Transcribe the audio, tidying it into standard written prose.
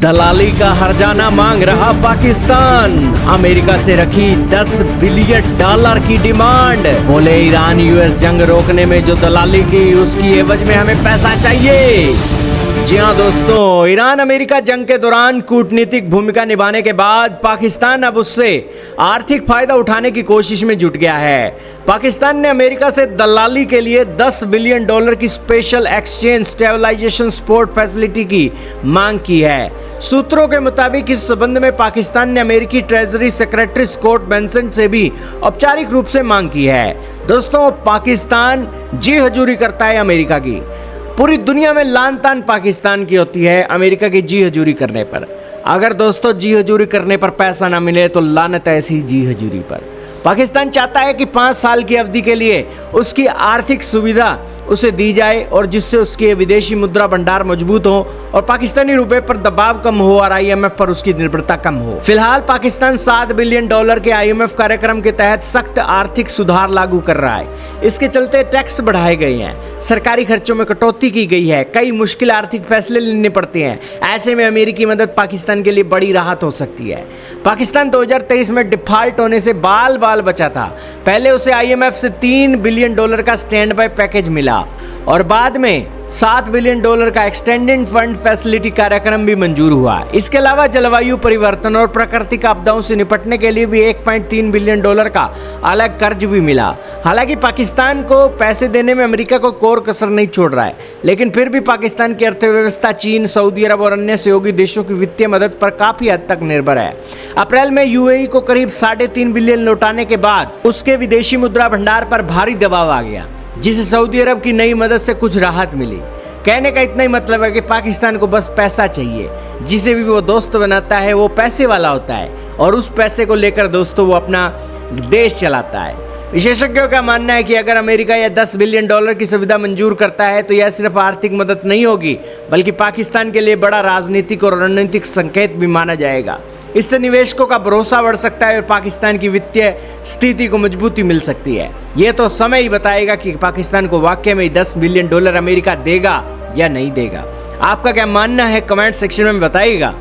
दलाली का हर्जाना मांग रहा पाकिस्तान। अमेरिका से रखी $10 बिलियन की डिमांड। बोले ईरान यूएस जंग रोकने में जो दलाली की उसकी एवज में हमें पैसा चाहिए। जी हाँ दोस्तों, ईरान अमेरिका जंग के दौरान कूटनीतिक भूमिका निभाने के बाद पाकिस्तान अब उससे आर्थिक फायदा उठाने की कोशिश में जुट गया है। पाकिस्तान ने अमेरिका से दलाली के लिए $10 बिलियन की special exchange stabilisation support facility की मांग की है। सूत्रों के मुताबिक इस संबंध में पाकिस्तान ने अमेरिकी ट्रेजरी सेक्रेटरी स्कॉट बेसेंट से भी औपचारिक रूप से मांग की है। दोस्तों, पाकिस्तान जी हजूरी करता है अमेरिका की। पूरी दुनिया में लान तान पाकिस्तान की होती है अमेरिका की जी हजूरी करने पर। अगर दोस्तों जी हजूरी करने पर पैसा ना मिले तो लानत ऐसी जी हजूरी पर। पाकिस्तान चाहता है कि 5 साल की अवधि के लिए उसकी आर्थिक सुविधा उसे दी जाए और जिससे उसके विदेशी मुद्रा भंडार मजबूत हो और पाकिस्तानी रुपए पर दबाव कम हो और आईएमएफ पर उसकी निर्भरता कम हो। फिलहाल पाकिस्तान $7 बिलियन के आईएमएफ कार्यक्रम के तहत सख्त आर्थिक सुधार लागू कर रहा है। इसके चलते टैक्स बढ़ाए गए हैं, सरकारी खर्चों में कटौती की गई है, कई मुश्किल आर्थिक फैसले लेने पड़ते हैं। ऐसे में अमेरिकी मदद पाकिस्तान के लिए बड़ी राहत हो सकती है। पाकिस्तान 2023 में डिफॉल्ट होने से बाल बाल बचा था। पहले उसे आईएमएफ से $3 बिलियन का स्टैंड बाय पैकेज मिला और बाद में $7 बिलियन का एक्सटेंडेड फंड फैसिलिटी कार्यक्रम भी मंजूर हुआ। इसके अलावा जलवायु परिवर्तन और प्राकृतिक आपदाओं से निपटने के लिए भी $1.3 बिलियन का अलग कर्ज भी मिला। हालांकि पाकिस्तान को पैसे देने में अमेरिका को कोई कसर नहीं छोड़ रहा है, लेकिन फिर भी पाकिस्तान की अर्थव्यवस्था चीन, सऊदी अरब और अन्य सहयोगी देशों की वित्तीय मदद पर काफी हद तक निर्भर है। अप्रैल में यूएई को करीब $3.5 बिलियन लौटाने के बाद उसके विदेशी मुद्रा भंडार पर भारी दबाव आ गया, जिसे सऊदी अरब की नई मदद से कुछ राहत मिली। कहने का इतना ही मतलब है कि पाकिस्तान को बस पैसा चाहिए। जिसे भी वो दोस्त बनाता है वो पैसे वाला होता है और उस पैसे को लेकर दोस्तों वो अपना देश चलाता है। विशेषज्ञों का मानना है कि अगर अमेरिका यह $10 बिलियन की सुविधा मंजूर करता है तो यह सिर्फ आर्थिक मदद नहीं होगी, बल्कि पाकिस्तान के लिए बड़ा राजनीतिक और रणनीतिक संकेत भी माना जाएगा। इससे निवेशकों का भरोसा बढ़ सकता है और पाकिस्तान की वित्तीय स्थिति को मजबूती मिल सकती है। ये तो समय ही बताएगा कि पाकिस्तान को वाकई में $10 बिलियन अमेरिका देगा या नहीं देगा। आपका क्या मानना है, कमेंट सेक्शन में बताइएगा।